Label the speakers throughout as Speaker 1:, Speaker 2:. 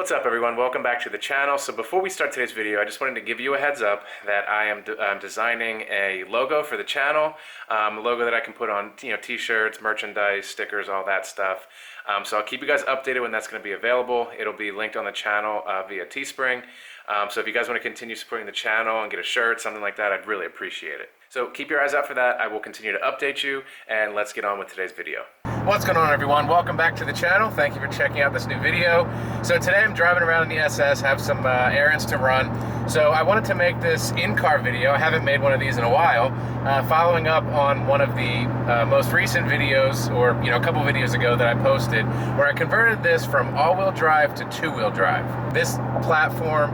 Speaker 1: What's up everyone, welcome back to the channel. So before we start today's video, I just wanted to give you a heads up that I am designing a logo for the channel, a logo that I can put on t-shirts, merchandise, stickers, all that stuff. So I'll keep you guys updated when that's going to be available. It'll be linked on the channel via Teespring. So if you guys want to continue supporting the channel and get a shirt, something like that, I'd really appreciate it. So keep your eyes out for that. I will continue to update you, and let's get on with today's video. What's going on everyone? Welcome back to the channel. Thank you for checking out this new video. So today I'm driving around in the SS, have some errands to run. So I wanted to make this in-car video. I haven't made one of these in a while. Following up on one of the most recent videos, or a couple videos ago that I posted, where I converted this from all-wheel drive to two-wheel drive. This platform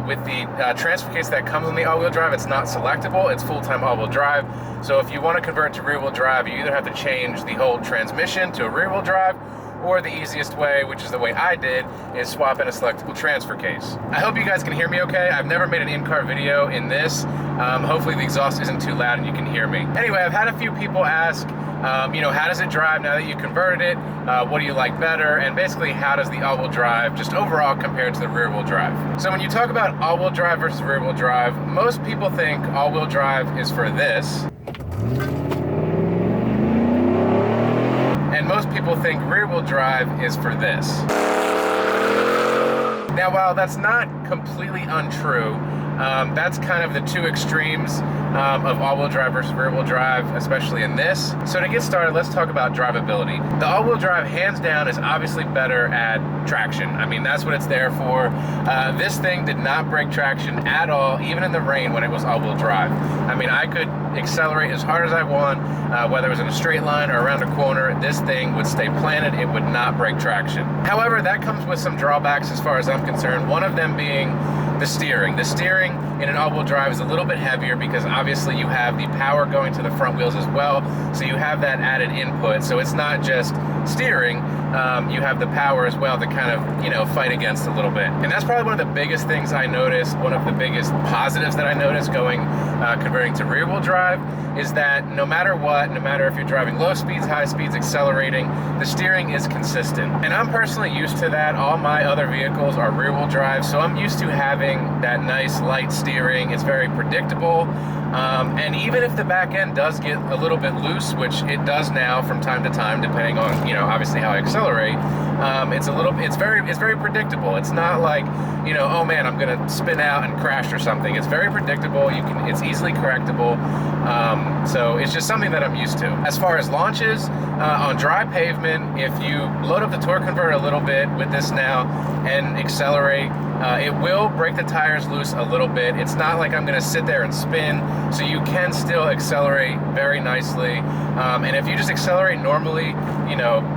Speaker 1: with the transfer case that comes on the all-wheel drive, it's not selectable, it's full-time all-wheel drive. So if you want to convert to rear-wheel drive, you either have to change the whole transmission to a rear-wheel drive, or the easiest way, which is the way I did, is swap in a selectable transfer case. I hope you guys can hear me okay. I've never made an in-car video in this. Hopefully the exhaust isn't too loud and you can hear me. Anyway, I've had a few people ask, how does it drive now that you converted it? What do you like better? And basically, how does the all-wheel drive just overall compare to the rear-wheel drive? So when you talk about all-wheel drive versus rear-wheel drive, most people think all-wheel drive is for this. And most people think rear-wheel drive is for this. Now, while that's not completely untrue, that's kind of the two extremes of all-wheel drive versus rear-wheel drive, especially in this. So to get started, let's talk about drivability. The all-wheel drive, hands down, is obviously better at traction. I mean, that's what it's there for. This thing did not break traction at all, even in the rain when it was all-wheel drive. I mean, I could accelerate as hard as I want, whether it was in a straight line or around a corner, this thing would stay planted, it would not break traction. However, that comes with some drawbacks as far as I'm concerned, one of them being the steering. The steering in an all-wheel drive is a little bit heavier because obviously you have the power going to the front wheels as well, so you have that added input. So it's not just steering, you have the power as well to kind of, fight against a little bit. And that's probably one of the biggest things I noticed, one of the biggest positives that I noticed converting to rear-wheel drive, is that no matter what, no matter if you're driving low speeds, high speeds, accelerating, the steering is consistent. And I'm personally used to that. All my other vehicles are rear-wheel drive, so I'm used to having that nice light steering. It's very predictable. And even if the back end does get a little bit loose, which it does now from time to time, depending on, obviously how I accelerate, it's very predictable. It's not like, oh man, I'm gonna spin out and crash or something. It's very predictable. It's easily correctable. So it's just something that I'm used to. As far as launches, on dry pavement, if you load up the torque converter a little bit with this now and accelerate, it will break the tires loose a little bit. It's not like I'm gonna sit there and spin, so you can still accelerate very nicely. And if you just accelerate normally,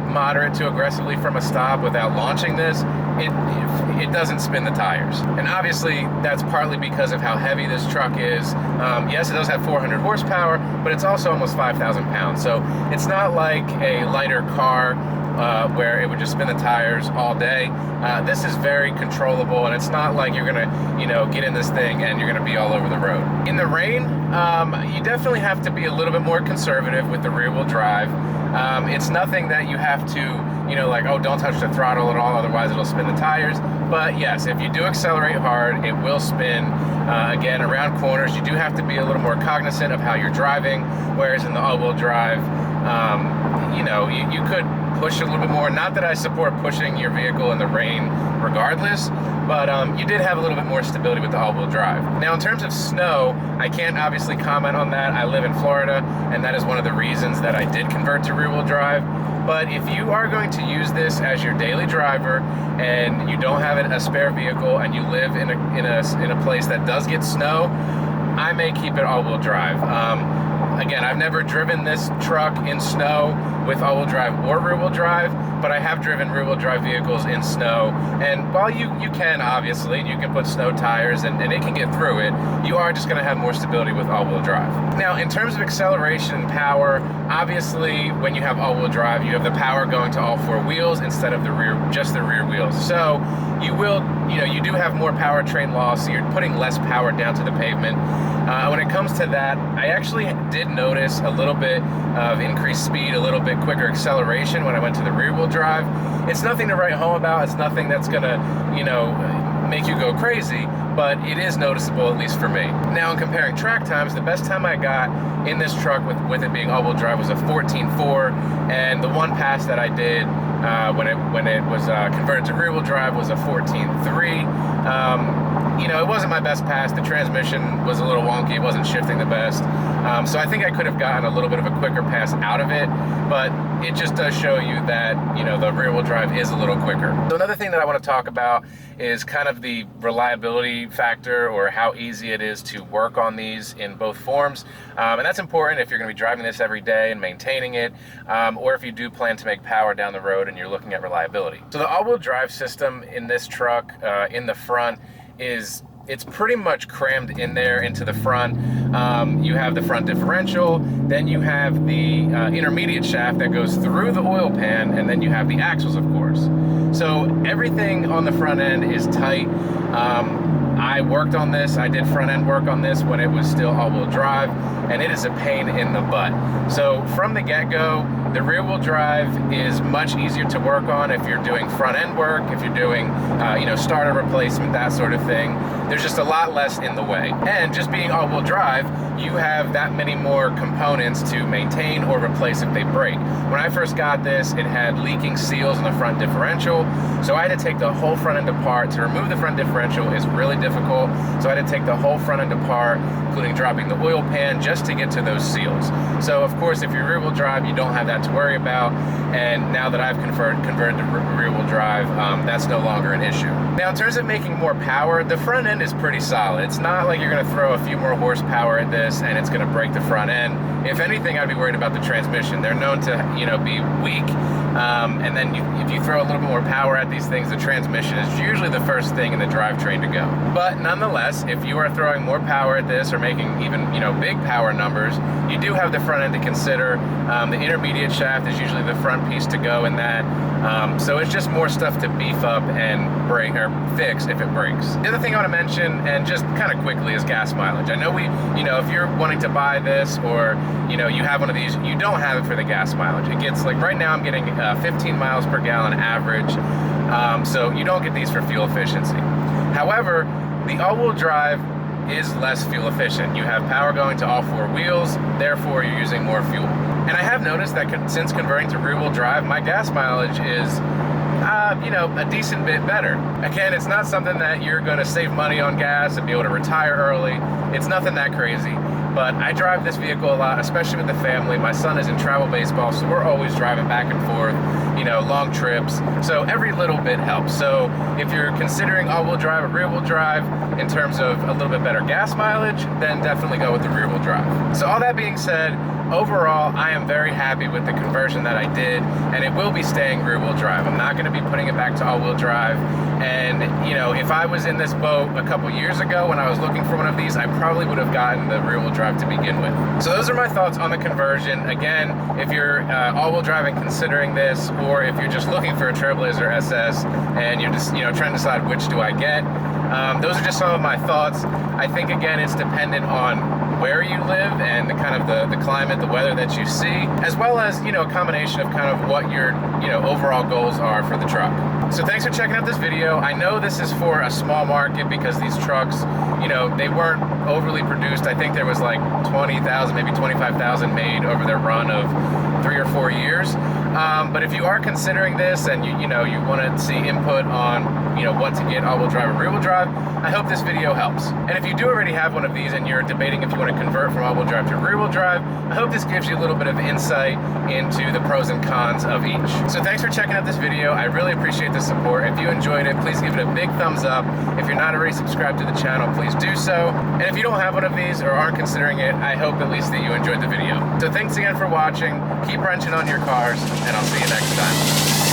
Speaker 1: moderate to aggressively from a stop without launching this, it doesn't spin the tires. And obviously that's partly because of how heavy this truck is. Yes, it does have 400 horsepower, but it's also almost 5,000 pounds. So it's not like a lighter car where it would just spin the tires all day. This is very controllable, and it's not like you're gonna, get in this thing and you're gonna be all over the road. In the rain, you definitely have to be a little bit more conservative with the rear-wheel drive. It's nothing that you have to, like, oh, don't touch the throttle at all, otherwise it'll spin the tires. But yes, if you do accelerate hard, it will spin. Again, around corners, you do have to be a little more cognizant of how you're driving, whereas in the all-wheel drive, you could push a little bit more. Not that I support pushing your vehicle in the rain regardless, but you did have a little bit more stability with the all-wheel drive. Now, in terms of snow, I can't obviously comment on that. I live in Florida, and that is one of the reasons that I did convert to rear-wheel drive. But if you are going to use this as your daily driver and you don't have a spare vehicle and you live in a place that does get snow, I may keep it all-wheel drive. Again, I've never driven this truck in snow with all-wheel drive or rear-wheel drive, but I have driven rear-wheel drive vehicles in snow. And while you can, obviously, you can put snow tires and it can get through it, you are just gonna have more stability with all-wheel drive. Now, in terms of acceleration and power, obviously, when you have all-wheel drive, you have the power going to all four wheels instead of just the rear wheels. So you do have more powertrain loss, so you're putting less power down to the pavement. When it comes to that, I actually did notice a little bit of increased speed, a little bit quicker acceleration when I went to the rear-wheel drive. It's nothing to write home about. It's nothing that's gonna, make you go crazy, but it is noticeable, at least for me. Now, in comparing track times, the best time I got in this truck with it being all-wheel drive was a 14.4, and the one pass that I did when it was converted to rear-wheel drive was a 14.3. It wasn't my best pass. The transmission was a little wonky. It wasn't shifting the best. So I think I could have gotten a little bit of a quicker pass out of it, but it just does show you that, the rear-wheel drive is a little quicker. So another thing that I want to talk about is kind of the reliability factor, or how easy it is to work on these in both forms. And that's important if you're going to be driving this every day and maintaining it, or if you do plan to make power down the road and you're looking at reliability. So the all-wheel drive system in this truck, in the front, it's pretty much crammed in there into the front. You have the front differential, then you have the intermediate shaft that goes through the oil pan, and then you have the axles, of course. So everything on the front end is tight. I worked on this. I did front end work on this when it was still all-wheel drive, and it is a pain in the butt. So from the get-go, the rear-wheel drive is much easier to work on if you're doing front end work, if you're doing, starter replacement, that sort of thing. There's just a lot less in the way. And just being all-wheel drive, you have that many more components to maintain or replace if they break. When I first got this, it had leaking seals in the front differential, so I had to take the whole front end apart. To remove the front differential is really difficult, so I had to take the whole front end apart, including dropping the oil pan just to get to those seals. So of course, if you're rear-wheel drive, you don't have that to worry about, and now that I've converted to rear-wheel drive, that's no longer an issue. Now, in terms of making more power, the front end is pretty solid. It's not like you're going to throw a few more horsepower at this and it's going to break the front end. If anything, I'd be worried about the transmission. They're known to, be weak. And then if you throw a little bit more power at these things, the transmission is usually the first thing in the drivetrain to go. But nonetheless, if you are throwing more power at this, or making even, big power numbers, you do have the front end to consider. The intermediate shaft is usually the front piece to go in that. So it's just more stuff to beef up and break or fix if it breaks. The other thing I want to mention, and just kind of quickly, is gas mileage. I know if you're wanting to buy this, or you have one of these, you don't have it for the gas mileage. It gets, like, right now I'm getting 15 miles per gallon average, so you don't get these for fuel efficiency. However, the all-wheel drive is less fuel efficient. You have power going to all four wheels, therefore you're using more fuel. And I have noticed that since converting to rear-wheel drive, my gas mileage is a decent bit better. Again, it's not something that you're going to save money on gas and be able to retire early. It's nothing that crazy. But I drive this vehicle a lot, especially with the family. My son is in travel baseball, so we're always driving back and forth, long trips. So every little bit helps. So if you're considering all-wheel drive or rear-wheel drive in terms of a little bit better gas mileage, then definitely go with the rear-wheel drive. So all that being said, overall, I am very happy with the conversion that I did, and it will be staying rear-wheel drive. I'm not going to be putting it back to all-wheel drive. And, if I was in this boat a couple years ago when I was looking for one of these, I probably would have gotten the rear-wheel drive to begin with. So those are my thoughts on the conversion. Again, if you're all-wheel driving considering this, or if you're just looking for a Trailblazer SS and you're just, trying to decide which do I get, those are just some of my thoughts. I think, again, it's dependent on where you live and the kind of the climate, the weather that you see, as well as, a combination of kind of what your, overall goals are for the truck. So thanks for checking out this video. I know this is for a small market because these trucks, they weren't overly produced. I think there was like 20,000, maybe 25,000 made over their run of 3 or 4 years. But if you are considering this and you want to see input on, what to get, all-wheel drive or rear-wheel drive, I hope this video helps. And if you do already have one of these and you're debating if you want to convert from all-wheel drive to rear-wheel drive, I hope this gives you a little bit of insight into the pros and cons of each. So thanks for checking out this video. I really appreciate the support. If you enjoyed it, please give it a big thumbs up. If you're not already subscribed to the channel, please do so. And if you don't have one of these or aren't considering it, I hope at least that you enjoyed the video. So thanks again for watching. Keep wrenching on your cars, and I'll see you next time.